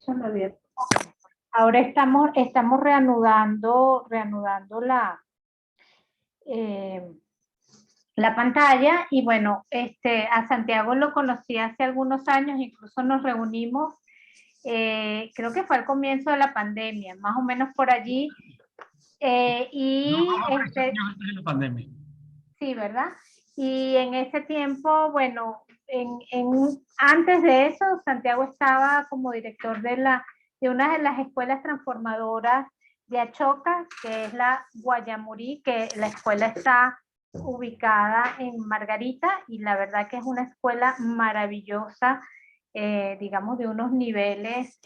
Se me olvidó. Ahora estamos reanudando la pantalla y bueno, a Santiago lo conocí hace algunos años, incluso nos reunimos, creo que fue al comienzo de la pandemia, más o menos por allí. Años antes de la pandemia. Sí, ¿verdad? Y en ese tiempo, bueno, antes de eso, Santiago estaba como director de una de las escuelas transformadoras de Achoca, que es la Guayamurí, que la escuela está ubicada en Margarita y la verdad que es una escuela maravillosa, digamos, de unos niveles,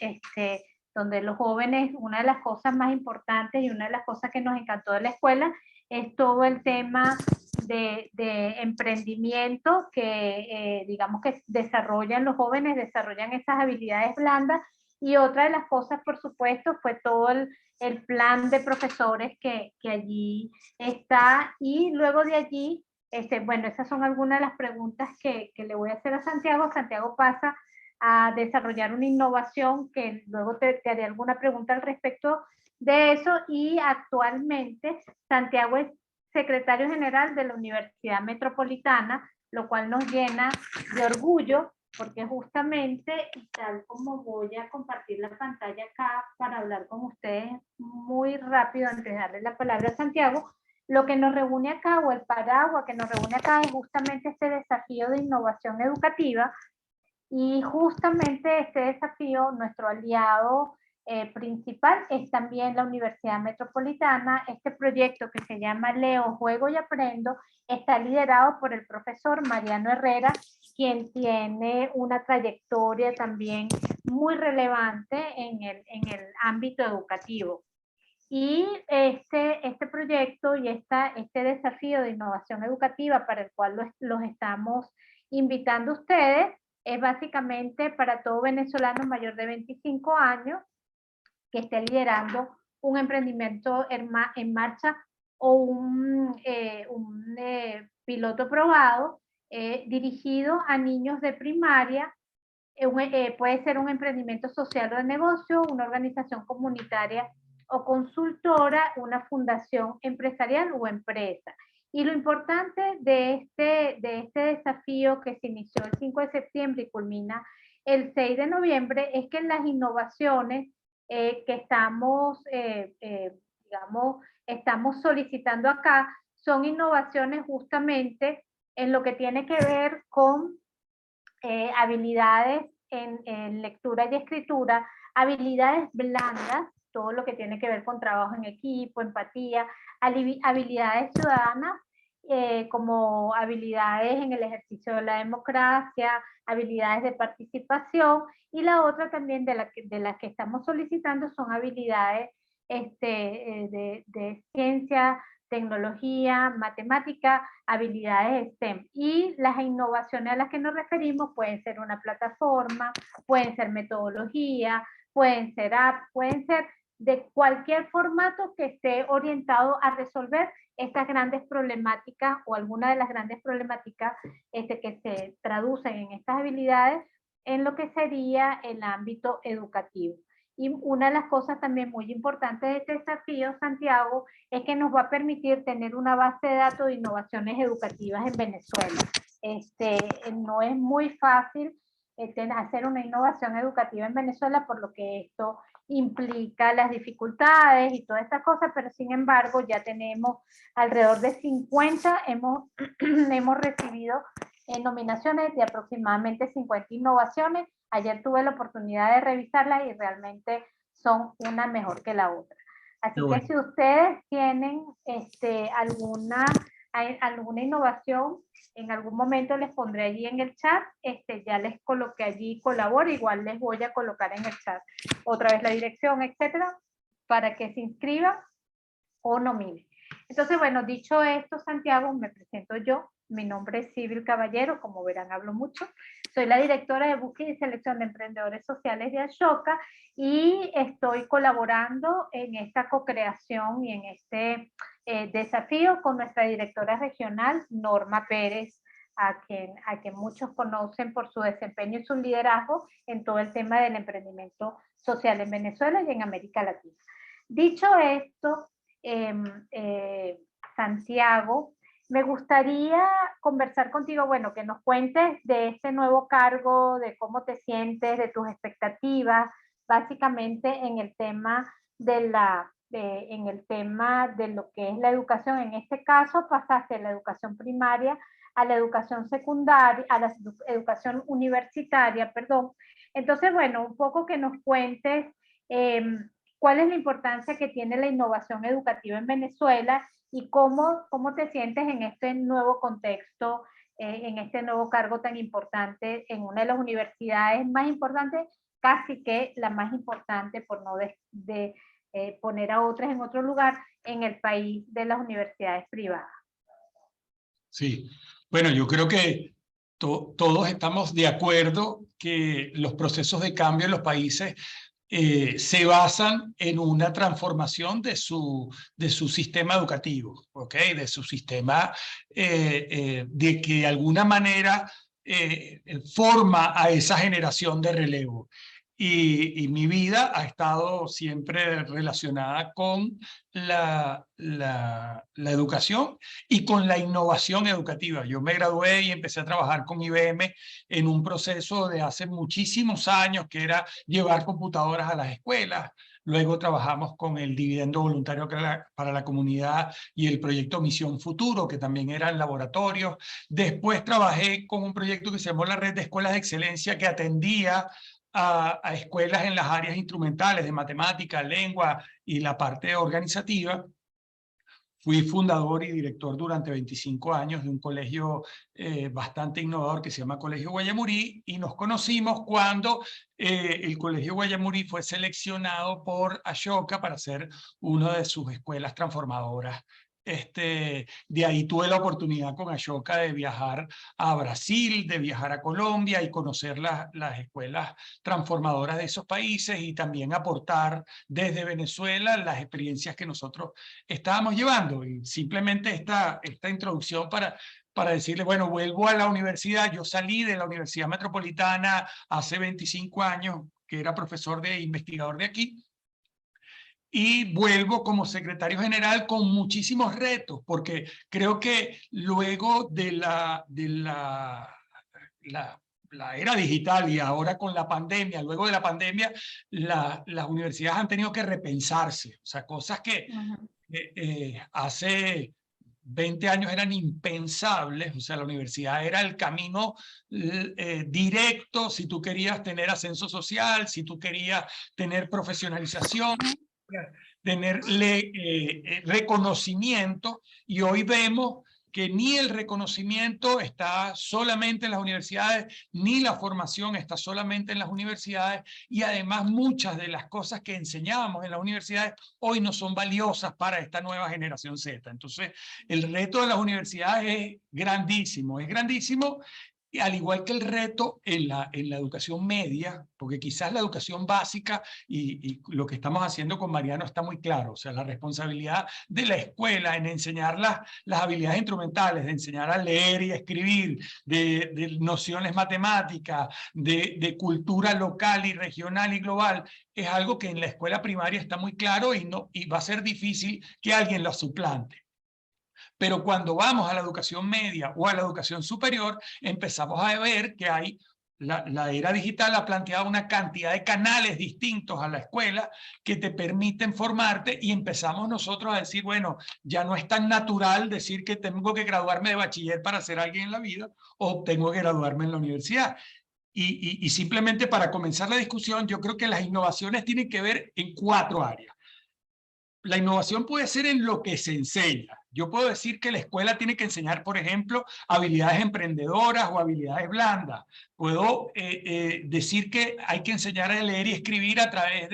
donde los jóvenes, una de las cosas más importantes y una de las cosas que nos encantó de la escuela es todo el tema de emprendimiento que digamos que desarrollan los jóvenes, desarrollan esas habilidades blandas, y otra de las cosas, por supuesto, fue todo el plan de profesores que allí está, y luego de allí, bueno, esas son algunas de las preguntas que le voy a hacer a Santiago. Santiago pasa a desarrollar una innovación que luego te haré alguna pregunta al respecto de eso, y actualmente Santiago es secretario general de la Universidad Metropolitana, lo cual nos llena de orgullo, porque justamente, tal como voy a compartir la pantalla acá para hablar con ustedes muy rápido antes de darle la palabra a Santiago, lo que nos reúne acá, o el paraguas que nos reúne acá, es justamente este desafío de innovación educativa. Y justamente este desafío, nuestro aliado principal es también la Universidad Metropolitana. Este proyecto, que se llama Leo, Juego y Aprendo, está liderado por el profesor Mariano Herrera, quien tiene una trayectoria también muy relevante en el ámbito educativo. Y este proyecto y este desafío de innovación educativa para el cual los estamos invitando a ustedes es básicamente para todo venezolano mayor de 25 años que esté liderando un emprendimiento en marcha o un piloto probado dirigido a niños de primaria. Puede ser un emprendimiento social o de negocio, una organización comunitaria o consultora, una fundación empresarial o empresa. Y lo importante de este desafío, que se inició el 5 de septiembre y culmina el 6 de noviembre, es que las innovaciones que estamos solicitando acá son innovaciones justamente en lo que tiene que ver con habilidades en lectura y escritura, habilidades blandas, todo lo que tiene que ver con trabajo en equipo, empatía, habilidades ciudadanas, como habilidades en el ejercicio de la democracia, habilidades de participación, y la otra también de la que estamos solicitando son habilidades de ciencia, tecnología, matemática, habilidades STEM. Y las innovaciones a las que nos referimos pueden ser una plataforma, pueden ser metodología, pueden ser apps, pueden ser de cualquier formato que esté orientado a resolver estas grandes problemáticas, o algunas de las grandes problemáticas que se traducen en estas habilidades en lo que sería el ámbito educativo. Y una de las cosas también muy importantes de este desafío, Santiago, es que nos va a permitir tener una base de datos de innovaciones educativas en Venezuela. No es muy fácil hacer una innovación educativa en Venezuela, por lo que esto implica las dificultades y todas estas cosas, pero sin embargo ya tenemos alrededor de 50, hemos recibido nominaciones de aproximadamente 50 innovaciones. Ayer tuve la oportunidad de revisarlas y realmente son una mejor que la otra. Así que si ustedes tienen alguna innovación, en algún momento les pondré allí en el chat, ya les coloqué allí colabora, igual les voy a colocar en el chat otra vez la dirección, etcétera, para que se inscriban o nominen. Entonces, bueno, dicho esto, Santiago, me presento yo. Mi nombre es Sibyl Caballero, como verán hablo mucho. Soy la directora de búsqueda y selección de emprendedores sociales de Ashoka, y estoy colaborando en esta co-creación y en este desafío con nuestra directora regional, Norma Pérez a quien muchos conocen por su desempeño y su liderazgo en todo el tema del emprendimiento social en Venezuela y en América Latina. Dicho esto, Santiago, me gustaría conversar contigo, bueno, que nos cuentes de este nuevo cargo, de cómo te sientes, de tus expectativas, básicamente en el tema en el tema de lo que es la educación. En este caso, pasaste de la educación primaria a la educación secundaria, a la educación universitaria, perdón. Entonces, bueno, un poco que nos cuentes cuál es la importancia que tiene la innovación educativa en Venezuela y cómo te sientes en este nuevo contexto, en este nuevo cargo tan importante en una de las universidades más importantes, casi que la más importante, por no poner a otras en otro lugar, en el país de las universidades privadas. Sí, bueno, yo creo que todos estamos de acuerdo que los procesos de cambio en los países se basan en una transformación de su sistema educativo, ¿ok? De su sistema de que de alguna manera forma a esa generación de relevo. Y mi vida ha estado siempre relacionada con la educación y con la innovación educativa. Yo me gradué y empecé a trabajar con IBM en un proceso de hace muchísimos años que era llevar computadoras a las escuelas. Luego trabajamos con el dividendo voluntario para la comunidad y el proyecto Misión Futuro, que también eran laboratorios. Después trabajé con un proyecto que se llamó la Red de Escuelas de Excelencia, que atendía a escuelas en las áreas instrumentales de matemática, lengua y la parte organizativa. Fui fundador y director durante 25 años de un colegio bastante innovador que se llama Colegio Guayamurí, y nos conocimos cuando el Colegio Guayamurí fue seleccionado por Ashoka para ser una de sus escuelas transformadoras. De ahí tuve la oportunidad con Ashoka de viajar a Brasil, de viajar a Colombia y conocer las escuelas transformadoras de esos países, y también aportar desde Venezuela las experiencias que nosotros estábamos llevando. Y simplemente esta introducción para decirle, bueno, vuelvo a la universidad. Yo salí de la Universidad Metropolitana hace 25 años, que era profesor de investigador de aquí, y vuelvo como secretario general con muchísimos retos, porque creo que luego de la era digital y ahora con la pandemia, luego de la pandemia, las universidades han tenido que repensarse, o sea, cosas que hace 20 años eran impensables. O sea, la universidad era el camino directo si tú querías tener ascenso social, si tú querías tener profesionalización, tener reconocimiento, y hoy vemos que ni el reconocimiento está solamente en las universidades, ni la formación está solamente en las universidades, y además muchas de las cosas que enseñábamos en las universidades hoy no son valiosas para esta nueva generación Z. Entonces, el reto de las universidades es grandísimo, y al igual que el reto en la educación media, porque quizás la educación básica y lo que estamos haciendo con Mariano está muy claro. O sea, la responsabilidad de la escuela en enseñar las habilidades instrumentales, de enseñar a leer y a escribir, de nociones matemáticas, de cultura local y regional y global, es algo que en la escuela primaria está muy claro, y va a ser difícil que alguien lo suplante. Pero cuando vamos a la educación media o a la educación superior, empezamos a ver que hay la era digital ha planteado una cantidad de canales distintos a la escuela que te permiten formarte, y empezamos nosotros a decir, bueno, ya no es tan natural decir que tengo que graduarme de bachiller para ser alguien en la vida, o tengo que graduarme en la universidad. Y simplemente para comenzar la discusión, yo creo que las innovaciones tienen que ver en 4 áreas. La innovación puede ser en lo que se enseña. Yo puedo decir que la escuela tiene que enseñar, por ejemplo, habilidades emprendedoras o habilidades blandas. Puedo decir que hay que enseñar a leer y escribir a través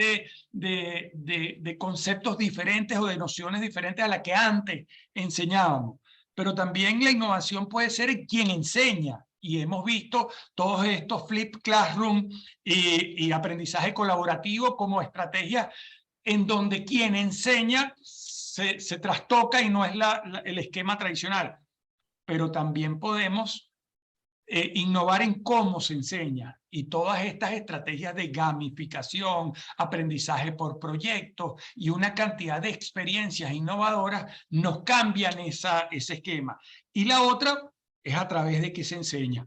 de conceptos diferentes o de nociones diferentes a las que antes enseñábamos. Pero también la innovación puede ser en quien enseña. Y hemos visto todos estos flip classroom y aprendizaje colaborativo como estrategias en donde quien enseña se trastoca y no es el esquema tradicional. Pero también podemos innovar en cómo se enseña, y todas estas estrategias de gamificación, aprendizaje por proyectos y una cantidad de experiencias innovadoras nos cambian ese esquema. Y la otra es a través de qué se enseña.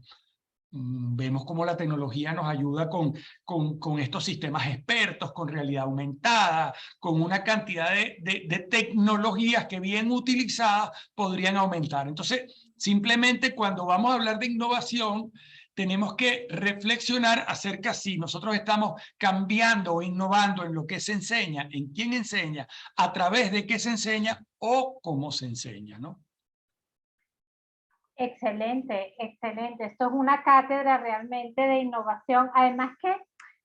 Vemos cómo la tecnología nos ayuda con estos sistemas expertos, con realidad aumentada, con una cantidad de tecnologías que bien utilizadas podrían aumentar. Entonces, simplemente cuando vamos a hablar de innovación, tenemos que reflexionar acerca si nosotros estamos cambiando o innovando en lo que se enseña, en quién enseña, a través de qué se enseña o cómo se enseña, ¿no? Excelente, excelente. Esto es una cátedra realmente de innovación. Además que,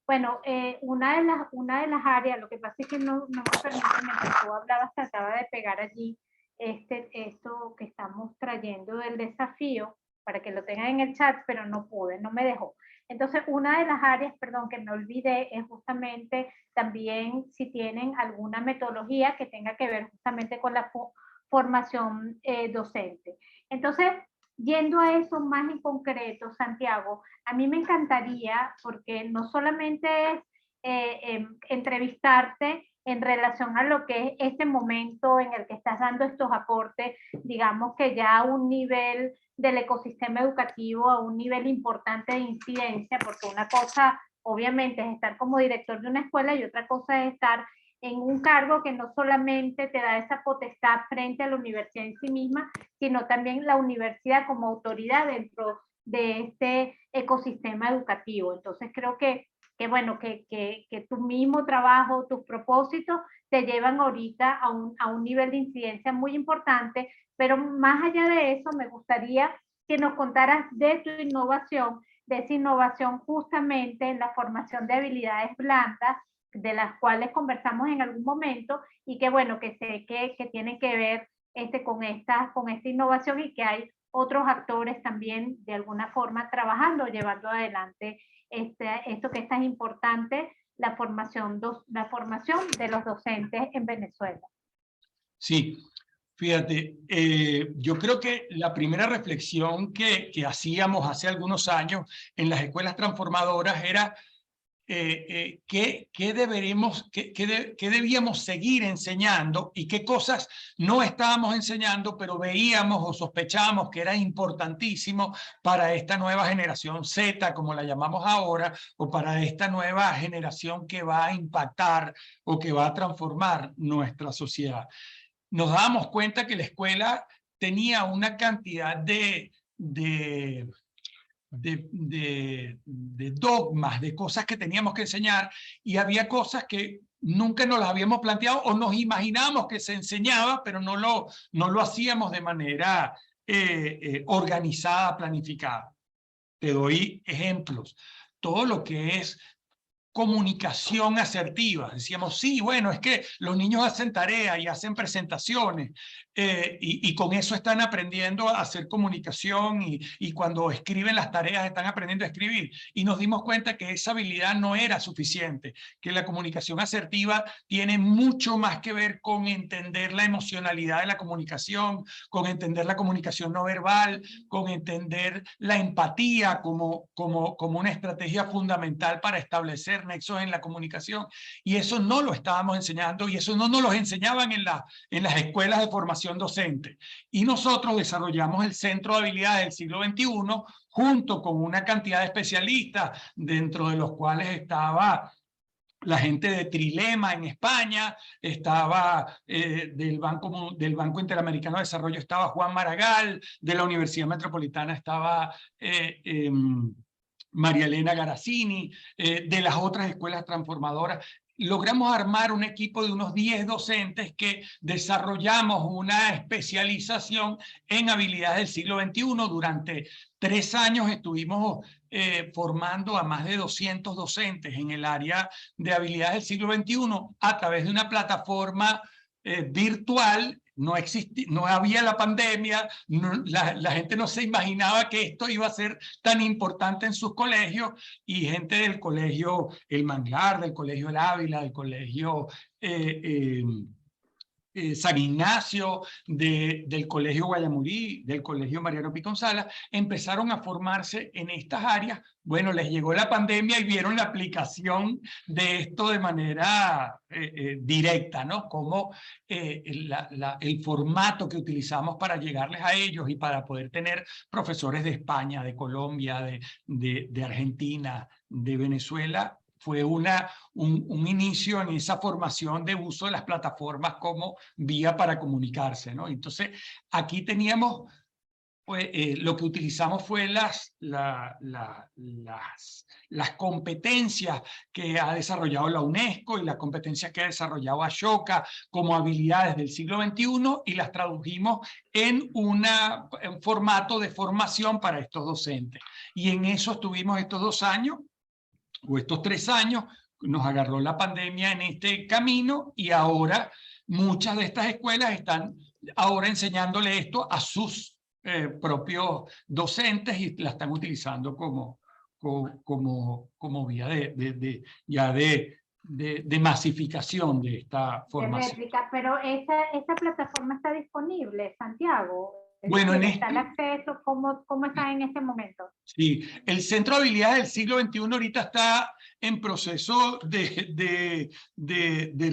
bueno, una de las áreas, lo que pasa es que no me permite, mientras tú hablabas, trataba de pegar allí esto que estamos trayendo del desafío, para que lo tengan en el chat, pero no pude, no me dejó. Entonces, una de las áreas, perdón, que me olvidé, es justamente también si tienen alguna metodología que tenga que ver justamente con la formación docente. Entonces, yendo a eso más en concreto, Santiago, a mí me encantaría, porque no solamente es entrevistarte en relación a lo que es este momento en el que estás dando estos aportes, digamos que ya a un nivel del ecosistema educativo, a un nivel importante de incidencia, porque una cosa obviamente es estar como director de una escuela y otra cosa es estar en un cargo que no solamente te da esa potestad frente a la universidad en sí misma, sino también la universidad como autoridad dentro de este ecosistema educativo. Entonces creo bueno, que tu mismo trabajo, tus propósitos te llevan ahorita a un nivel de incidencia muy importante, pero más allá de eso me gustaría que nos contaras de tu innovación, de esa innovación justamente en la formación de habilidades blandas, de las cuales conversamos en algún momento y que bueno, que sé que tienen que ver con esta innovación y que hay otros actores también de alguna forma trabajando, llevando adelante esto que es tan importante, la formación de los docentes en Venezuela. Sí, fíjate, yo creo que la primera reflexión que hacíamos hace algunos años en las escuelas transformadoras era qué debíamos seguir enseñando y qué cosas no estábamos enseñando, pero veíamos o sospechábamos que era importantísimo para esta nueva generación Z, como la llamamos ahora, o para esta nueva generación que va a impactar o que va a transformar nuestra sociedad. Nos dábamos cuenta que la escuela tenía una cantidad de dogmas, de cosas que teníamos que enseñar, y había cosas que nunca nos las habíamos planteado o nos imaginábamos que se enseñaba, pero no lo hacíamos de manera organizada, planificada. Te doy ejemplos. Todo lo que es comunicación asertiva. Decíamos, sí, bueno, es que los niños hacen tarea y hacen presentaciones y con eso están aprendiendo a hacer comunicación y cuando escriben las tareas están aprendiendo a escribir. Y nos dimos cuenta que esa habilidad no era suficiente, que la comunicación asertiva tiene mucho más que ver con entender la emocionalidad de la comunicación, con entender la comunicación no verbal, con entender la empatía como una estrategia fundamental para establecer nexos en la comunicación, y eso no lo estábamos enseñando y eso no nos lo enseñaban en las escuelas de formación docente. Y nosotros desarrollamos el Centro de Habilidades del Siglo XXI junto con una cantidad de especialistas, dentro de los cuales estaba la gente de Trilema en España, estaba del Banco Interamericano de Desarrollo, estaba Juan Maragall, de la Universidad Metropolitana estaba María Elena Garazzini, de las otras escuelas transformadoras. Logramos armar un equipo de unos 10 docentes que desarrollamos una especialización en habilidades del siglo XXI. Durante 3 años estuvimos formando a más de 200 docentes en el área de habilidades del siglo XXI a través de una plataforma virtual. No había la pandemia, la gente no se imaginaba que esto iba a ser tan importante en sus colegios, y gente del colegio El Manglar, del colegio El Ávila, del colegio San Ignacio, del Colegio Guayamurí, del Colegio Mariano Piconzala, empezaron a formarse en estas áreas. Bueno, les llegó la pandemia y vieron la aplicación de esto de manera directa, ¿no? Como el formato que utilizamos para llegarles a ellos y para poder tener profesores de España, de Colombia, de Argentina, de Venezuela, fue un inicio en esa formación de uso de las plataformas como vía para comunicarse, ¿no? Entonces, aquí teníamos, pues, lo que utilizamos fue las competencias que ha desarrollado la UNESCO y las competencias que ha desarrollado Ashoka como habilidades del siglo XXI y las tradujimos en un formato de formación para estos docentes. Y en eso estuvimos estos 2 años, o estos 3 años, nos agarró la pandemia en este camino y ahora muchas de estas escuelas están ahora enseñándole esto a sus propios docentes y la están utilizando como vía de masificación de esta formación. Réplica, pero esa plataforma está disponible, Santiago. Es Bueno, decir, en está el acceso, ¿cómo está en este momento? Sí, el Centro de Habilidades del siglo XXI ahorita está en proceso de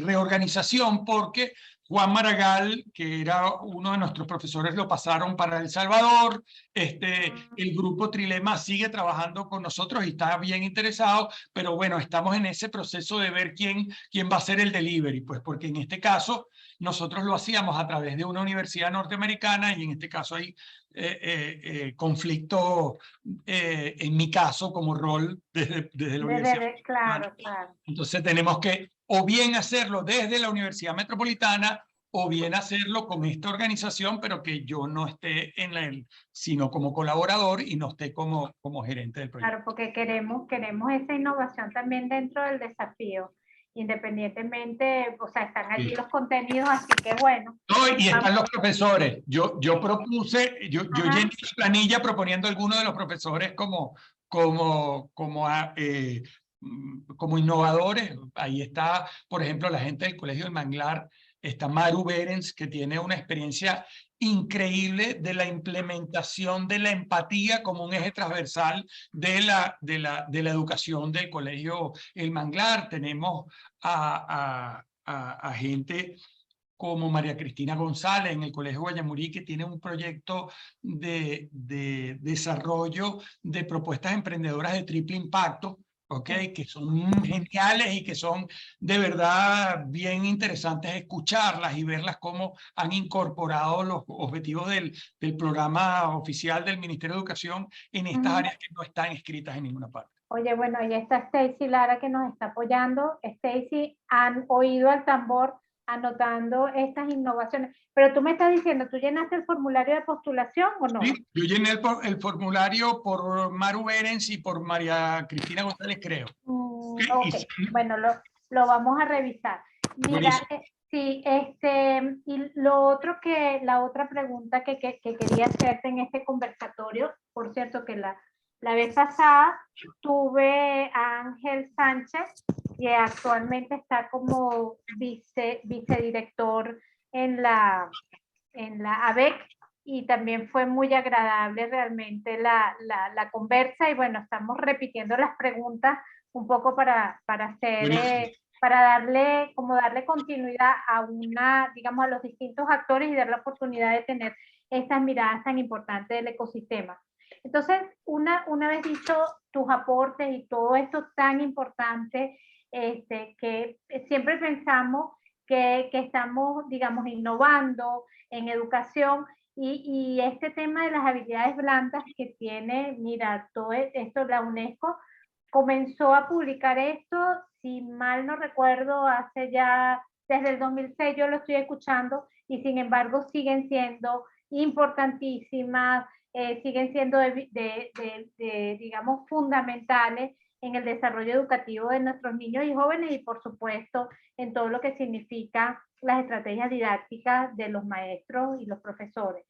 reorganización porque Juan Maragall, que era uno de nuestros profesores, lo pasaron para El Salvador. El grupo Trilema sigue trabajando con nosotros y está bien interesado, pero bueno, estamos en ese proceso de ver quién va a ser el delivery, pues porque en este caso nosotros lo hacíamos a través de una universidad norteamericana y en este caso hay conflicto en mi caso como rol desde la Universidad Claro, Metropolitana. claro. Entonces tenemos que o bien hacerlo desde la Universidad Metropolitana o bien hacerlo con esta organización, pero que yo no esté sino como colaborador y no esté como gerente del proyecto. Claro, porque queremos esa innovación también dentro del desafío, independientemente, o sea, están allí los contenidos, así que bueno. No, y están los profesores. Yo propuse, yo llené la planilla proponiendo a algunos de los profesores como innovadores. Ahí está, por ejemplo, la gente del Colegio del Manglar, está Maru Berens, que tiene una experiencia increíble de la implementación de la empatía como un eje transversal de la educación del Colegio El Manglar. Tenemos a gente como María Cristina González en el Colegio Guayamurí, que tiene un proyecto de desarrollo de propuestas emprendedoras de triple impacto, ¿okay? Que son geniales y que son de verdad bien interesantes escucharlas y verlas cómo han incorporado los objetivos del programa oficial del Ministerio de Educación en estas áreas que no están escritas en ninguna parte. Oye, bueno, ahí está Stacy Lara que nos está apoyando. Stacy, han oído al tambor anotando estas innovaciones. Pero tú me estás diciendo, ¿tú llenaste el formulario de postulación o no? Sí, yo llené el formulario por Maru Berens y por María Cristina González, creo. Ok, bueno, lo vamos a revisar. Mira, sí, y la otra pregunta que quería hacerte en este conversatorio, por cierto que la vez pasada tuve a Ángel Sánchez, que actualmente está como vicedirector en la ABEC, y también fue muy agradable realmente la conversa, y bueno, estamos repitiendo las preguntas un poco para hacer, para darle continuidad a digamos, a los distintos actores y dar la oportunidad de tener estas miradas tan importantes del ecosistema. Entonces, una vez dicho tus aportes y todo esto tan importante, que siempre pensamos que estamos, digamos, innovando en educación, y este tema de las habilidades blandas que tiene, mira, todo esto, la UNESCO comenzó a publicar esto, si mal no recuerdo, hace ya, desde el 2006 yo lo estoy escuchando, y sin embargo siguen siendo importantísimas, siguen siendo digamos, fundamentales en el desarrollo educativo de nuestros niños y jóvenes, y por supuesto en todo lo que significa las estrategias didácticas de los maestros y los profesores.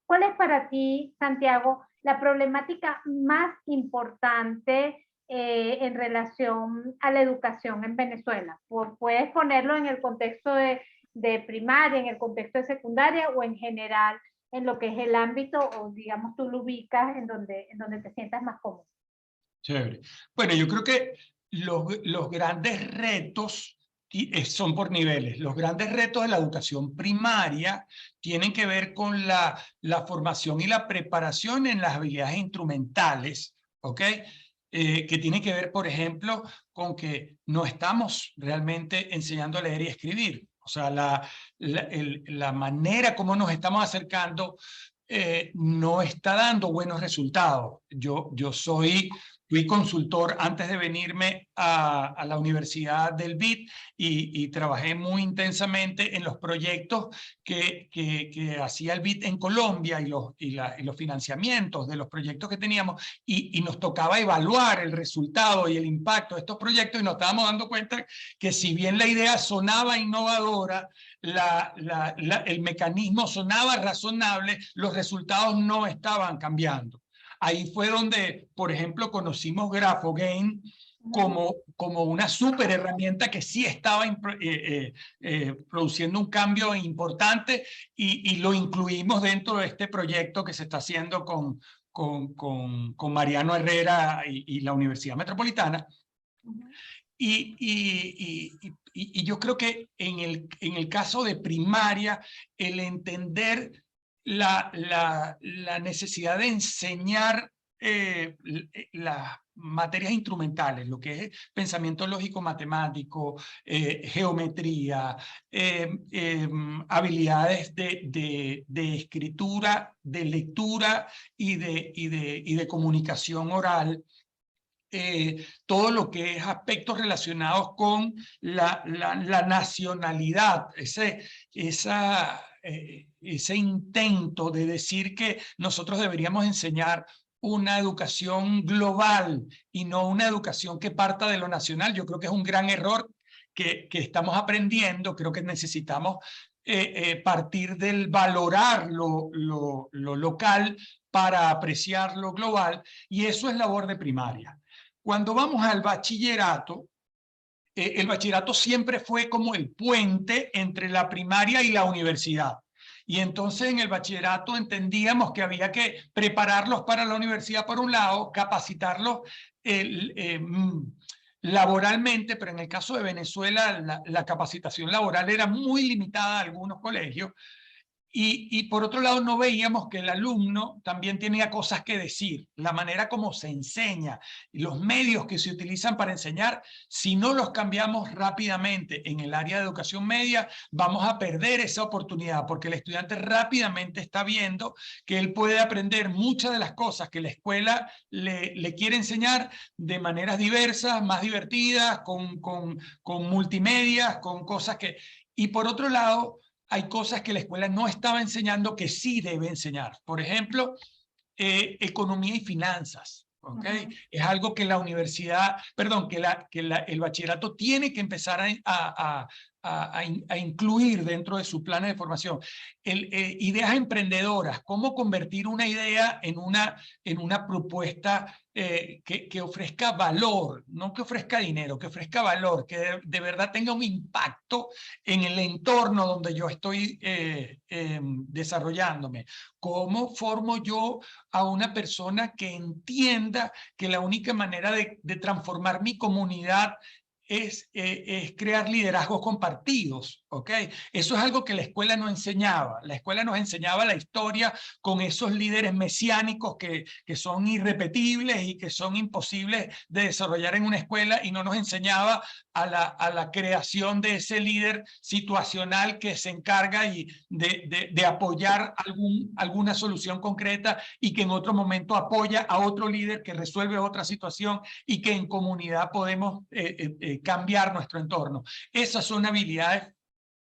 ¿Cuál es para ti, Santiago, la problemática más importante en relación a la educación en Venezuela? Puedes ponerlo en el contexto de de primaria, en el contexto de secundaria o en general en lo que es el ámbito o digamos tú lo ubicas en donde te sientas más cómodo? Chévere. Bueno, yo creo que los grandes retos son por niveles. Los grandes retos de la educación primaria tienen que ver con la formación y la preparación en las habilidades instrumentales, ¿ok? Que tiene que ver, por ejemplo, con que no estamos realmente enseñando a leer y escribir. O sea, la manera como nos estamos acercando no está dando buenos resultados. Fui consultor antes de venirme a la Universidad del BIT y trabajé muy intensamente en los proyectos que hacía el BIT en Colombia y los financiamientos de los proyectos que teníamos y nos tocaba evaluar el resultado y el impacto de estos proyectos y nos estábamos dando cuenta que si bien la idea sonaba innovadora, el mecanismo sonaba razonable, los resultados no estaban cambiando. Ahí fue donde, por ejemplo, conocimos GraphoGain como una súper herramienta que sí estaba produciendo un cambio importante y lo incluimos dentro de este proyecto que se está haciendo con Mariano Herrera y la Universidad Metropolitana. Y yo creo que en el caso de primaria, el entender la necesidad de enseñar las materias instrumentales, lo que es pensamiento lógico matemático, geometría, habilidades de escritura, de lectura y de comunicación oral, todo lo que es aspectos relacionados con la nacionalidad, ese intento de decir que nosotros deberíamos enseñar una educación global y no una educación que parta de lo nacional. Yo creo que es un gran error que estamos aprendiendo. Creo que necesitamos partir del valorar lo local para apreciar lo global, y eso es labor de primaria. Cuando vamos al bachillerato, el bachillerato siempre fue como el puente entre la primaria y la universidad. Y entonces en el bachillerato entendíamos que había que prepararlos para la universidad por un lado, capacitarlos laboralmente, pero en el caso de Venezuela la capacitación laboral era muy limitada a algunos colegios. Y por otro lado no veíamos que el alumno también tenía cosas que decir, la manera como se enseña, los medios que se utilizan para enseñar. Si no los cambiamos rápidamente en el área de educación media, vamos a perder esa oportunidad, porque el estudiante rápidamente está viendo que él puede aprender muchas de las cosas que la escuela le quiere enseñar de maneras diversas, más divertidas, con multimedia, con cosas que... Y por otro lado, hay cosas que la escuela no estaba enseñando que sí debe enseñar. Por ejemplo, economía y finanzas. ¿Okay? Es algo que la universidad, perdón, el bachillerato tiene que empezar a incluir dentro de su plan de formación. Ideas emprendedoras, cómo convertir una idea en una propuesta que ofrezca valor, no que ofrezca dinero, que ofrezca valor, que de verdad tenga un impacto en el entorno donde yo estoy desarrollándome. ¿Cómo formo yo a una persona que entienda que la única manera de transformar mi comunidad es crear liderazgos compartidos? ¿Ok? Eso es algo que la escuela no enseñaba. La escuela nos enseñaba la historia con esos líderes mesiánicos que son irrepetibles y que son imposibles de desarrollar en una escuela, y no nos enseñaba a la creación de ese líder situacional que se encarga de apoyar alguna solución concreta y que en otro momento apoya a otro líder que resuelve otra situación y que en comunidad podemos cambiar nuestro entorno. Esas son habilidades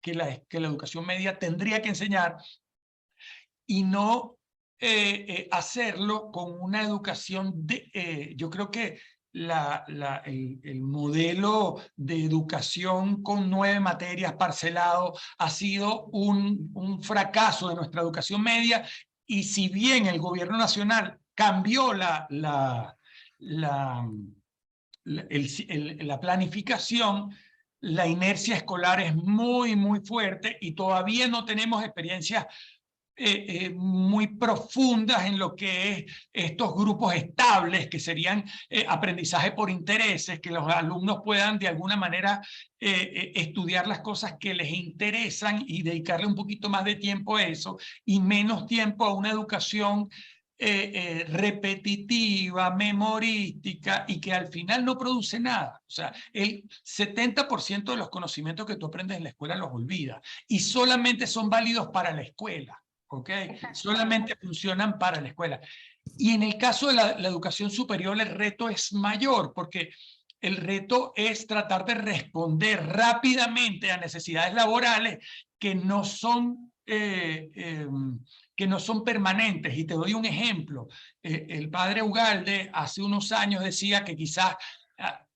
que la educación media tendría que enseñar, y no hacerlo con una educación yo creo que el modelo de educación con 9 materias parcelado ha sido un fracaso de nuestra educación media. Y si bien el gobierno nacional cambió la planificación, la inercia escolar es muy, muy fuerte y todavía no tenemos experiencias muy profundas en lo que es estos grupos estables, que serían aprendizaje por intereses, que los alumnos puedan de alguna manera estudiar las cosas que les interesan y dedicarle un poquito más de tiempo a eso y menos tiempo a una educación repetitiva, memorística y que al final no produce nada. O sea, el 70% de los conocimientos que tú aprendes en la escuela los olvidas y solamente son válidos para la escuela. ¿Ok? Solamente funcionan para la escuela. Y en el caso de la educación superior, el reto es mayor, porque el reto es tratar de responder rápidamente a necesidades laborales que no son, que no son permanentes. Y te doy un ejemplo. El padre Ugalde hace unos años decía que quizás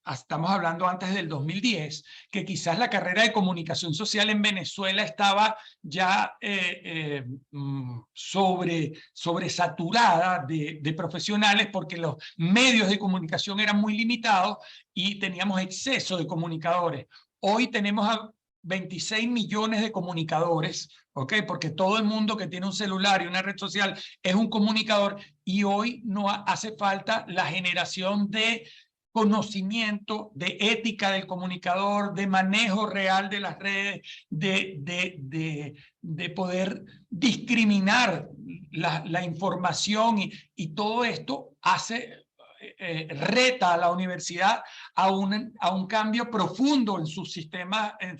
estamos hablando antes del 2010, que quizás la carrera de comunicación social en Venezuela estaba ya sobresaturada de profesionales porque los medios de comunicación eran muy limitados y teníamos exceso de comunicadores. Hoy tenemos a 26 millones de comunicadores, ¿ok? Porque todo el mundo que tiene un celular y una red social es un comunicador y hoy no hace falta la generación de conocimiento, de ética del comunicador, de manejo real de las redes, de poder discriminar la información y todo esto hace, reta a la universidad a un cambio profundo en sus sistemas, en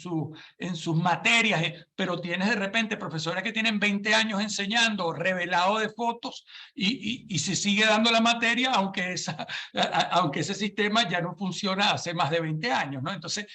sus materias, pero tienes de repente profesores que tienen 20 años enseñando revelado de fotos y se sigue dando la materia, aunque ese sistema ya no funciona hace más de 20 años, ¿no? Entonces,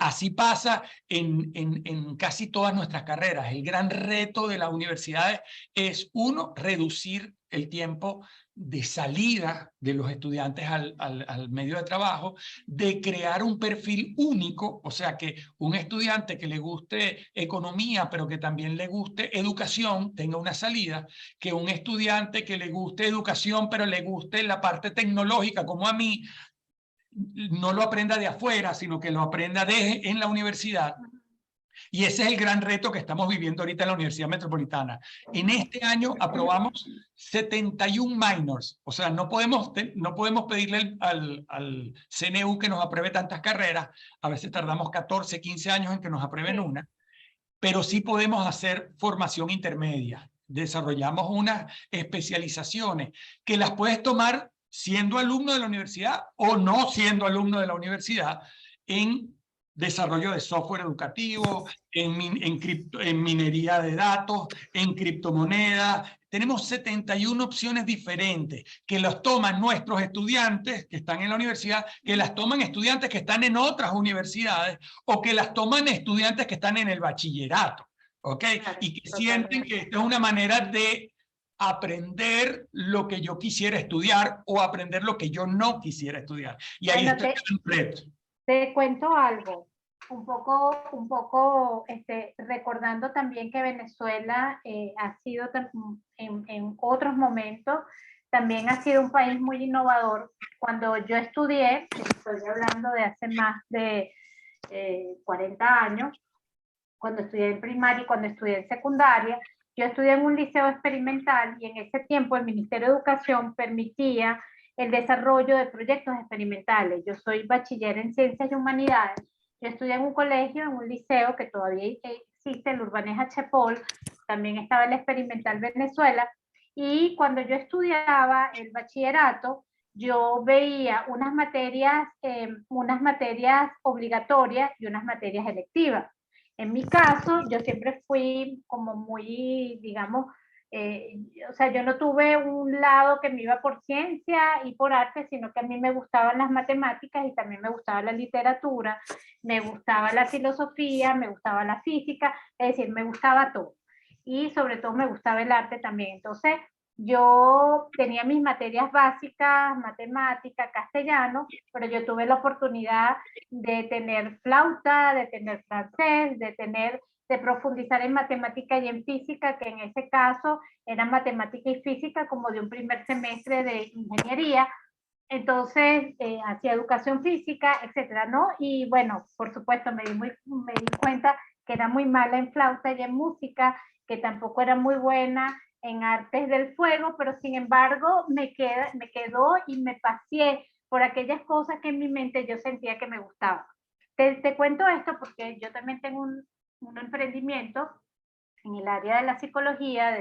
así pasa en casi todas nuestras carreras. El gran reto de las universidades es, uno, reducir el tiempo de salida de los estudiantes al medio de trabajo, de crear un perfil único, o sea, que un estudiante que le guste economía, pero que también le guste educación, tenga una salida, que un estudiante que le guste educación, pero le guste la parte tecnológica, como a mí, no lo aprenda de afuera, sino que lo aprenda en la universidad. Y ese es el gran reto que estamos viviendo ahorita en la Universidad Metropolitana. En este año aprobamos 71 minors, o sea, no podemos pedirle al CNU que nos apruebe tantas carreras, a veces tardamos 14, 15 años en que nos aprueben una, pero sí podemos hacer formación intermedia. Desarrollamos unas especializaciones que las puedes tomar siendo alumno de la universidad o no siendo alumno de la universidad en desarrollo de software educativo, en minería de datos, en criptomonedas. Tenemos 71 opciones diferentes que las toman nuestros estudiantes que están en la universidad, que las toman estudiantes que están en otras universidades o que las toman estudiantes que están en el bachillerato, ¿ok? Y que sienten que esta es una manera de aprender lo que yo quisiera estudiar o aprender lo que yo no quisiera estudiar. Y ahí está el reto. Te cuento algo, un poco recordando también que Venezuela ha sido en otros momentos, también ha sido un país muy innovador. Cuando yo estudié, estoy hablando de hace más de 40 años, cuando estudié en primaria y cuando estudié en secundaria, yo estudié en un liceo experimental y en ese tiempo el Ministerio de Educación permitía el desarrollo de proyectos experimentales. Yo soy bachiller en Ciencias y Humanidades. Yo estudié en un colegio, en un liceo que todavía existe, el Urbanés H. Paul, también estaba el Experimental Venezuela, y cuando yo estudiaba el bachillerato, yo veía unas materias obligatorias y unas materias electivas. En mi caso, yo siempre fui como muy, digamos, o sea, yo no tuve un lado que me iba por ciencia y por arte, sino que a mí me gustaban las matemáticas y también me gustaba la literatura, me gustaba la filosofía, me gustaba la física, es decir, me gustaba todo. Y sobre todo me gustaba el arte también. Entonces, yo tenía mis materias básicas, matemática, castellano, pero yo tuve la oportunidad de tener flauta, de tener francés, de profundizar en matemática y en física, que en ese caso eran matemática y física como de un primer semestre de ingeniería, Entonces, hacía educación física, etcétera, ¿no? Y bueno, por supuesto, me di cuenta que era muy mala en flauta y en música, que tampoco era muy buena en artes del fuego, pero sin embargo me quedó y me paseé por aquellas cosas que en mi mente yo sentía que me gustaban. Te cuento esto porque yo también tengo un emprendimiento en el área de la psicología,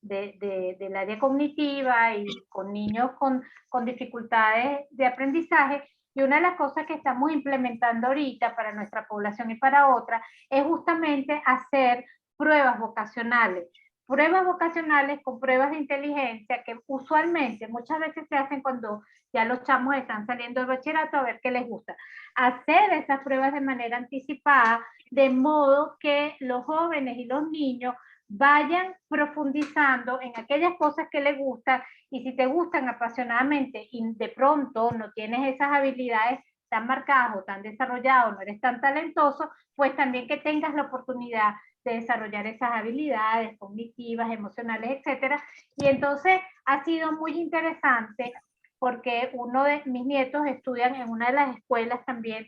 del área cognitiva y con niños con dificultades de aprendizaje. Y una de las cosas que estamos implementando ahorita para nuestra población y para otra es justamente hacer pruebas vocacionales. Pruebas vocacionales con pruebas de inteligencia que usualmente muchas veces se hacen cuando ya los chamos están saliendo del bachillerato a ver qué les gusta. Hacer esas pruebas de manera anticipada, de modo que los jóvenes y los niños vayan profundizando en aquellas cosas que les gustan, y si te gustan apasionadamente y de pronto no tienes esas habilidades tan marcadas o tan desarrolladas, no eres tan talentoso, pues también que tengas la oportunidad de desarrollar esas habilidades cognitivas, emocionales, etcétera. Y entonces ha sido muy interesante porque uno de mis nietos estudian en una de las escuelas también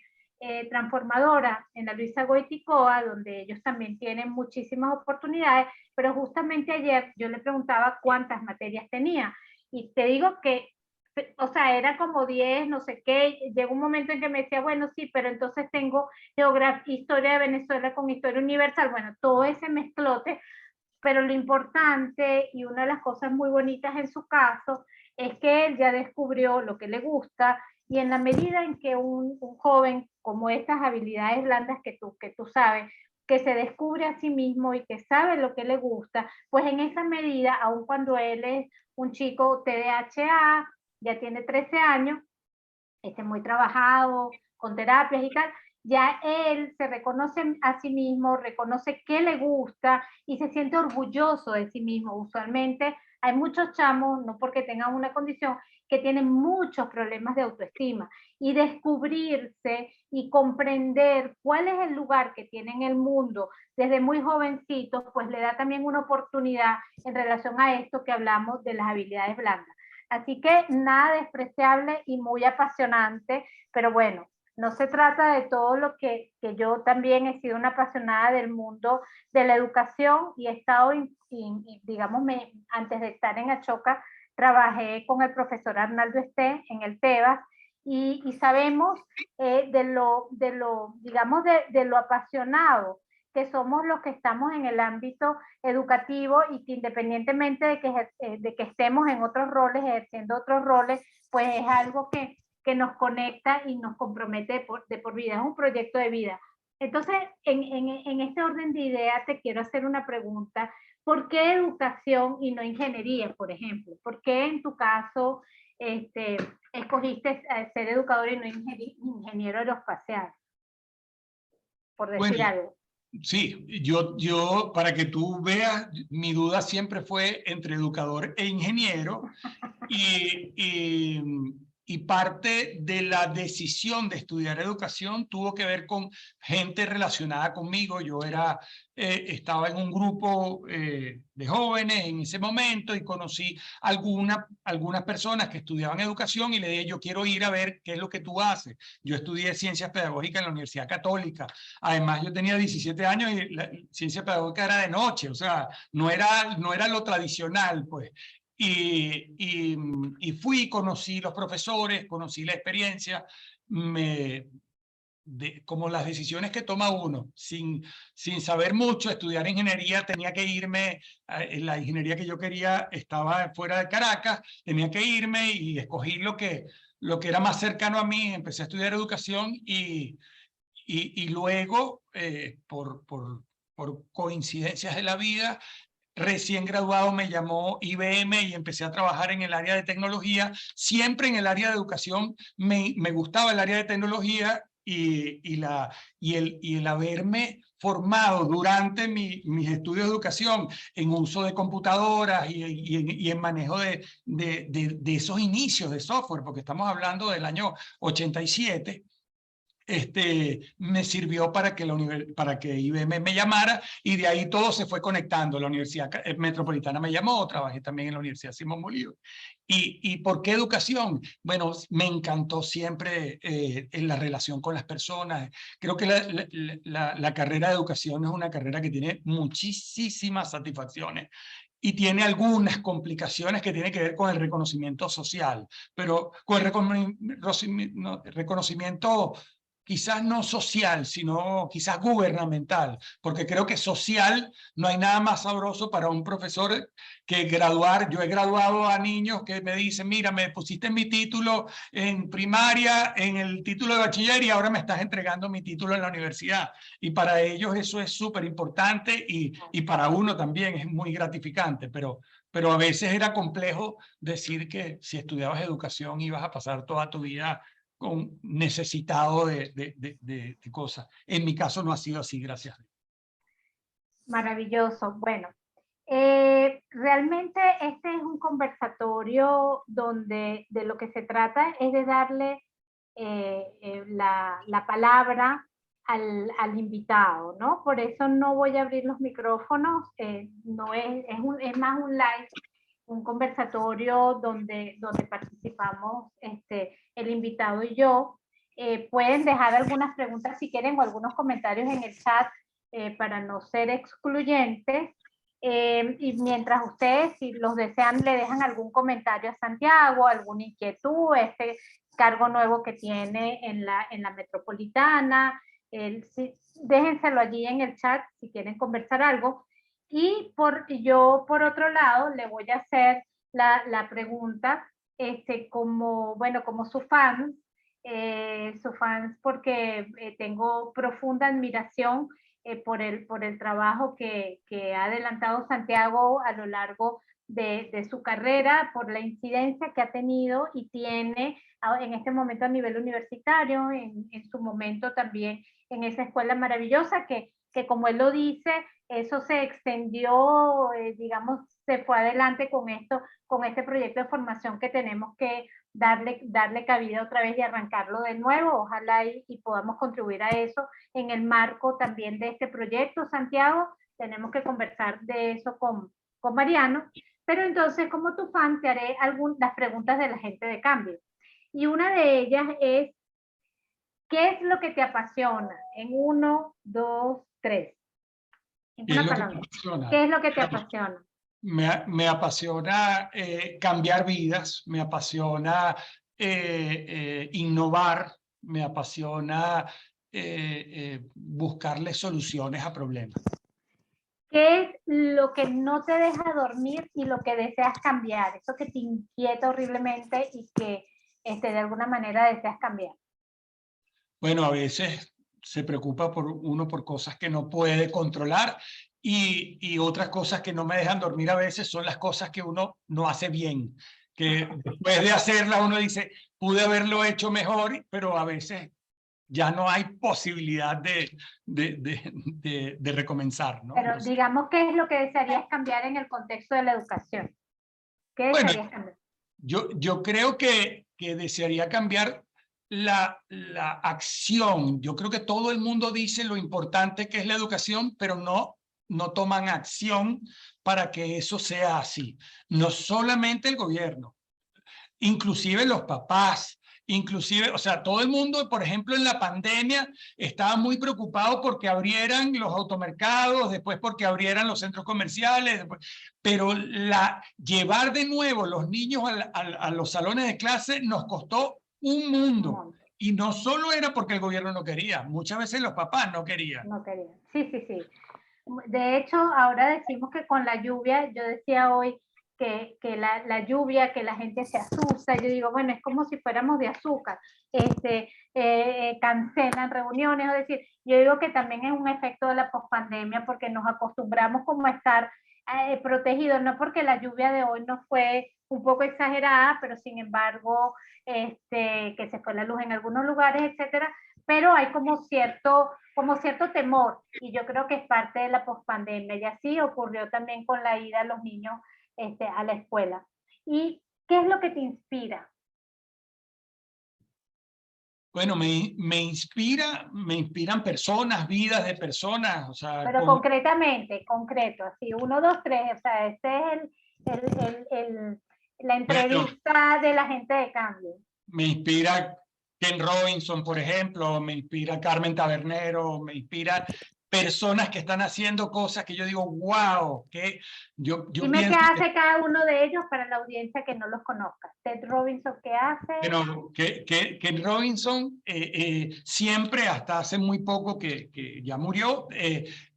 transformadora en la Luisa Goiticoa, donde ellos también tienen muchísimas oportunidades, pero justamente ayer yo le preguntaba cuántas materias tenía, y te digo que, o sea, era como 10, no sé qué. Llegó un momento en que me decía, bueno, sí, pero entonces tengo geografía, historia de Venezuela con historia universal, bueno, todo ese mezclote. Pero lo importante y una de las cosas muy bonitas en su caso es que él ya descubrió lo que le gusta, y en la medida en que un joven como estas habilidades blandas que tú sabes, que se descubre a sí mismo y que sabe lo que le gusta, pues en esa medida, aun cuando él es un chico TDAH, ya tiene 13 años, muy trabajado, con terapias y tal, ya él se reconoce a sí mismo, reconoce qué le gusta y se siente orgulloso de sí mismo. Usualmente hay muchos chamos, no porque tengan una condición, que tienen muchos problemas de autoestima, y descubrirse y comprender cuál es el lugar que tiene en el mundo desde muy jovencitos, pues le da también una oportunidad en relación a esto que hablamos de las habilidades blandas. Así que nada despreciable y muy apasionante, pero bueno, no se trata de todo lo que yo también he sido una apasionada del mundo de la educación, y he estado, digamos, antes de estar en Achoca, trabajé con el profesor Arnaldo Esté en el TEBAS, y sabemos digamos, de lo apasionado que somos los que estamos en el ámbito educativo, y que independientemente de que estemos en otros roles, ejerciendo otros roles, pues es algo que nos conecta y nos compromete de por vida, es un proyecto de vida. Entonces, en este orden de ideas te quiero hacer una pregunta. ¿Por qué educación y no ingeniería, por ejemplo? ¿Por qué en tu caso escogiste ser educador y no ingeniero aeroespacial? Por decir Bueno, algo. sí, para que tú veas, mi duda siempre fue entre educador e ingeniero, y, y, y parte de la decisión de estudiar educación tuvo que ver con gente relacionada conmigo. Yo estaba en un grupo de jóvenes en ese momento, y conocí algunas personas que estudiaban educación, y le dije, yo quiero ir a ver qué es lo que tú haces. Yo estudié ciencias pedagógicas en la Universidad Católica. Además, yo tenía 17 años y la ciencia pedagógica era de noche, o sea, no era lo tradicional, pues. Y fui, conocí los profesores, conocí la experiencia, como las decisiones que toma uno, sin saber mucho. Estudiar ingeniería, tenía que irme, la ingeniería que yo quería estaba fuera de Caracas, tenía que irme, y escogí lo que era más cercano a mí. Empecé a estudiar educación, y luego, por coincidencias de la vida, recién graduado me llamó IBM y empecé a trabajar en el área de tecnología. Siempre en el área de educación me gustaba el área de tecnología, y el haberme formado durante mis estudios de educación en uso de computadoras y en manejo de esos inicios de software, porque estamos hablando del año 87. me sirvió para que, para que IBM me llamara, y de ahí todo se fue conectando. La Universidad Metropolitana me llamó, trabajé también en la Universidad Simón Bolívar. ¿Y por qué educación? Bueno, me encantó siempre en la relación con las personas. Creo que la carrera de educación es una carrera que tiene muchísimas satisfacciones y tiene algunas complicaciones que tienen que ver con el reconocimiento social, pero con el reconocimiento quizás no social, sino quizás gubernamental, porque creo que social no hay nada más sabroso para un profesor que graduar. Yo he graduado a niños que me dicen, mira, me pusiste mi título en primaria, en el título de bachiller, y ahora me estás entregando mi título en la universidad. Y para ellos eso es súper importante, y para uno también es muy gratificante, pero a veces era complejo decir que si estudiabas educación ibas a pasar toda tu vida necesitado de cosas. En mi caso no ha sido así, gracias. Maravilloso. Bueno, realmente este es un conversatorio donde de lo que se trata es de darle la palabra al invitado, ¿no? Por eso no voy a abrir los micrófonos, no es más un live, un conversatorio donde participamos el invitado y yo. Pueden dejar algunas preguntas si quieren o algunos comentarios en el chat para no ser excluyentes. Y mientras ustedes, si los desean, le dejan algún comentario a Santiago, alguna inquietud, este cargo nuevo que tiene en la metropolitana, déjenselo allí en el chat si quieren conversar algo. Y yo, por otro lado, le voy a hacer la pregunta, como su fans, porque tengo profunda admiración por el trabajo que ha adelantado Santiago a lo largo de su carrera, por la incidencia que ha tenido y tiene en este momento a nivel universitario, en su momento también en esa escuela maravillosa que como él lo dice, eso se extendió, digamos, se fue adelante con este proyecto de formación que tenemos que darle cabida otra vez y arrancarlo de nuevo. Ojalá y podamos contribuir a eso en el marco también de este proyecto, Santiago. Tenemos que conversar de eso con Mariano. Pero entonces, como tu fan, te haré las preguntas de la gente de cambio. Y una de ellas es, ¿qué es lo que te apasiona? En 1, 2, 3. En una palabra. ¿Qué es lo que te apasiona? Me apasiona cambiar vidas, me apasiona innovar, me apasiona buscarle soluciones a problemas. ¿Qué es lo que no te deja dormir y lo que deseas cambiar? Eso que te inquieta horriblemente y que de alguna manera deseas cambiar. Bueno, a veces se preocupa uno por cosas que no puede controlar, y otras cosas que no me dejan dormir a veces son las cosas que uno no hace bien, que después de hacerlas uno dice, pude haberlo hecho mejor, pero a veces ya no hay posibilidad de recomenzar, ¿no? Pero digamos, ¿qué es lo que desearías cambiar en el contexto de la educación? ¿Qué desearías cambiar? Yo creo que desearía cambiar la acción. Yo creo que todo el mundo dice lo importante que es la educación, pero no toman acción para que eso sea así. No solamente el gobierno, inclusive los papás, inclusive, o sea, todo el mundo, por ejemplo, en la pandemia estaba muy preocupado porque abrieran los automercados, después porque abrieran los centros comerciales, después, pero llevar de nuevo los niños a los salones de clase nos costó un mundo. Y no solo era porque el gobierno no quería, muchas veces los papás no querían. No querían, sí. De hecho, ahora decimos que con la lluvia, yo decía hoy que la lluvia, que la gente se asusta, yo digo, bueno, es como si fuéramos de azúcar, cancelan reuniones, es decir, yo digo que también es un efecto de la pospandemia porque nos acostumbramos como a estar protegidos, no porque la lluvia de hoy no fue un poco exagerada, pero sin embargo, que se fue la luz en algunos lugares, etcétera, pero hay como cierto temor, y yo creo que es parte de la pospandemia, y así ocurrió también con la ida de los niños a la escuela. ¿Y qué es lo que te inspira? Bueno, me inspiran personas, vidas de personas, o sea, Pero concretamente, concreto, así, 1, 2, 3, o sea, este es la bueno, entrevista de la gente de cambio. me inspira Ken Robinson, por ejemplo, me inspira Carmen Tabernero, me inspira personas que están haciendo cosas que yo digo, wow, que yo Dime qué pienso que, hace cada uno de ellos para la audiencia que no los conozca. Ted Robinson, ¿qué hace? bueno, que Ken Robinson siempre, hasta hace muy poco que ya murió,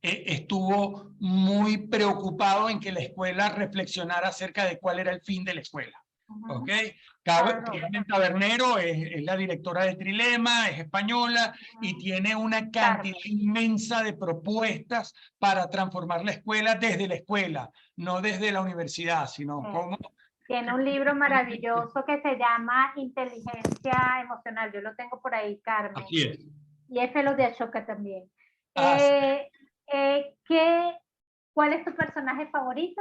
estuvo muy preocupado en que la escuela reflexionara acerca de cuál era el fin de la escuela. ¿Ok? Carmen Tabernero es la directora de Trilema, es española y tiene una cantidad inmensa de propuestas para transformar la escuela desde la escuela, no desde la universidad, sino como... Tiene un libro maravilloso que se llama Inteligencia Emocional. Yo lo tengo por ahí, Carmen. Así es. Y es Fellow de Ashoka también. Sí. ¿Cuál es tu personaje favorito?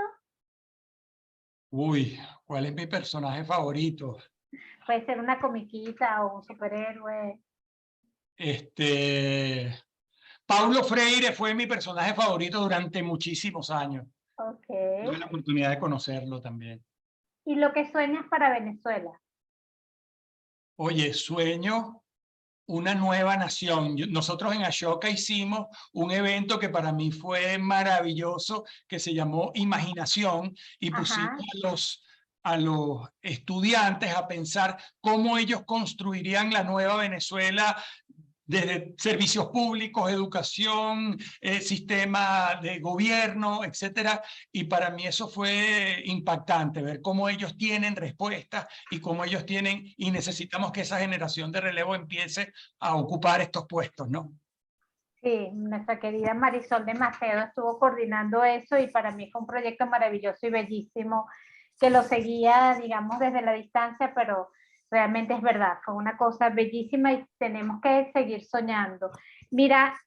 Uy, ¿cuál es mi personaje favorito? Puede ser una comiquita o un superhéroe. Paulo Freire fue mi personaje favorito durante muchísimos años. Okay. Tuve la oportunidad de conocerlo también. ¿Y lo que sueñas para Venezuela? Oye, sueño una nueva nación. Nosotros en Ashoka hicimos un evento que para mí fue maravilloso, que se llamó Imaginación, y pusimos a los estudiantes a pensar cómo ellos construirían la nueva Venezuela desde servicios públicos, educación, sistema de gobierno, etcétera. Y para mí eso fue impactante, ver cómo ellos tienen respuestas y cómo ellos tienen, y necesitamos que esa generación de relevo empiece a ocupar estos puestos, ¿no? Sí, nuestra querida Marisol de Macedo estuvo coordinando eso y para mí fue un proyecto maravilloso y bellísimo que lo seguía, digamos, desde la distancia, pero realmente es verdad, fue una cosa bellísima y tenemos que seguir soñando. Mira,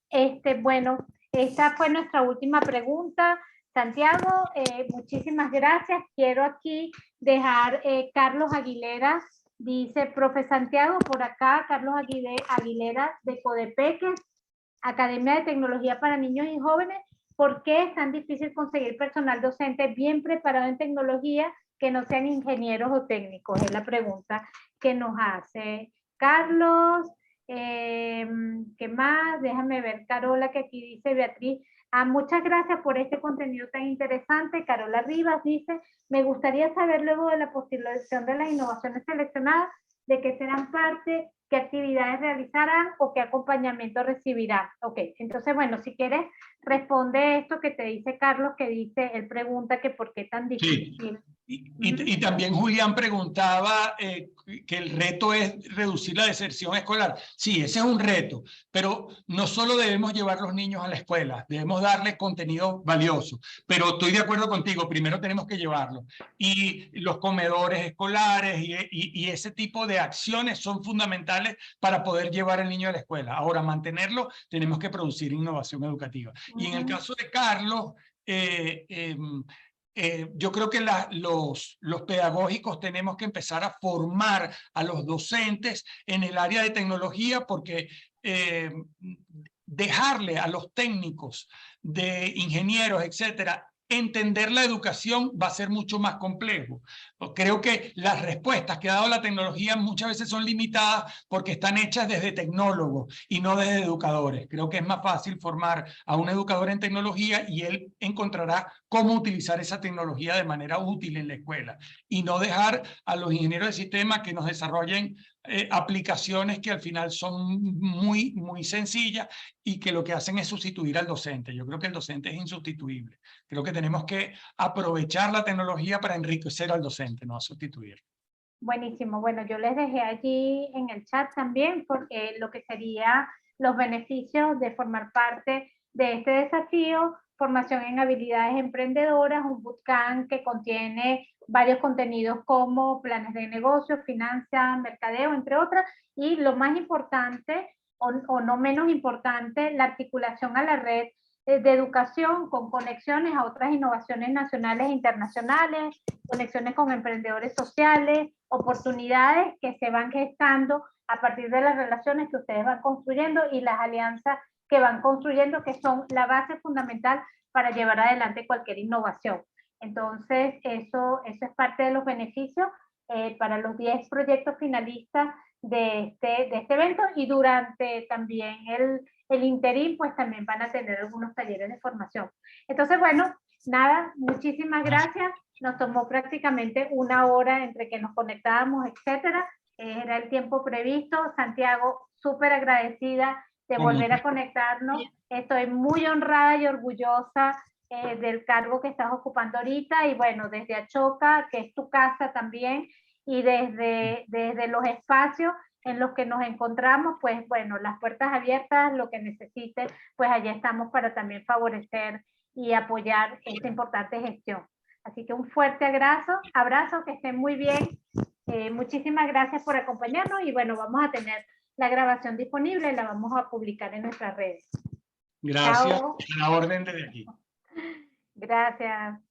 bueno, esta fue nuestra última pregunta. Santiago, muchísimas gracias. Quiero aquí dejar Carlos Aguilera, dice, profe Santiago, por acá, Carlos Aguilera de Codepeques, Academia de Tecnología para Niños y Jóvenes. ¿Por qué es tan difícil conseguir personal docente bien preparado en tecnología que no sean ingenieros o técnicos? Es la pregunta que nos hace Carlos. ¿Qué más? Déjame ver, Carola, que aquí dice Beatriz. Muchas gracias por este contenido tan interesante. Carola Rivas dice, me gustaría saber luego de la postulación de las innovaciones seleccionadas, de qué serán parte, qué actividades realizarán o qué acompañamiento recibirán. Ok, entonces, bueno, si quieres, responde esto que te dice Carlos, que dice, él pregunta que por qué tan difícil. Sí. Y también Julián preguntaba que el reto es reducir la deserción escolar. Sí, ese es un reto, pero no solo debemos llevar los niños a la escuela, debemos darles contenido valioso, pero estoy de acuerdo contigo, primero tenemos que llevarlos. Y los comedores escolares y ese tipo de acciones son fundamentales para poder llevar al niño a la escuela. Ahora, mantenerlo, tenemos que producir innovación educativa. Y en el caso de Carlos, yo creo que los pedagógicos tenemos que empezar a formar a los docentes en el área de tecnología porque dejarle a los técnicos de ingenieros, etcétera, entender la educación va a ser mucho más complejo. Creo que las respuestas que ha dado la tecnología muchas veces son limitadas porque están hechas desde tecnólogos y no desde educadores. Creo que es más fácil formar a un educador en tecnología y él encontrará cómo utilizar esa tecnología de manera útil en la escuela y no dejar a los ingenieros de sistemas que nos desarrollen aplicaciones que al final son muy, muy sencillas y que lo que hacen es sustituir al docente. Yo creo que el docente es insustituible. Creo que tenemos que aprovechar la tecnología para enriquecer al docente, no a sustituir. Buenísimo. Bueno, yo les dejé allí en el chat también porque lo que sería los beneficios de formar parte de este desafío, formación en habilidades emprendedoras, un bootcamp que contiene varios contenidos como planes de negocio, finanzas, mercadeo, entre otras, y lo más importante o no menos importante, la articulación a la red de educación con conexiones a otras innovaciones nacionales e internacionales, conexiones con emprendedores sociales, oportunidades que se van gestando a partir de las relaciones que ustedes van construyendo y las alianzas que van construyendo, que son la base fundamental para llevar adelante cualquier innovación. Entonces, eso es parte de los beneficios para los 10 proyectos finalistas de este evento, y durante también el interín, pues también van a tener algunos talleres de formación. Entonces, bueno, nada, muchísimas gracias. Nos tomó prácticamente 1 hora entre que nos conectábamos, etcétera. Era el tiempo previsto. Santiago, súper agradecida de volver a conectarnos. Estoy muy honrada y orgullosa del cargo que estás ocupando ahorita, y bueno, desde Ashoka, que es tu casa también, y desde los espacios en los que nos encontramos, pues bueno, las puertas abiertas, lo que necesites, pues allá estamos para también favorecer y apoyar esta importante gestión. Así que un fuerte abrazo, que estén muy bien. Muchísimas gracias por acompañarnos, y bueno, vamos a tener la grabación disponible, la vamos a publicar en nuestras redes. Gracias. Chao. A la orden desde aquí. Gracias.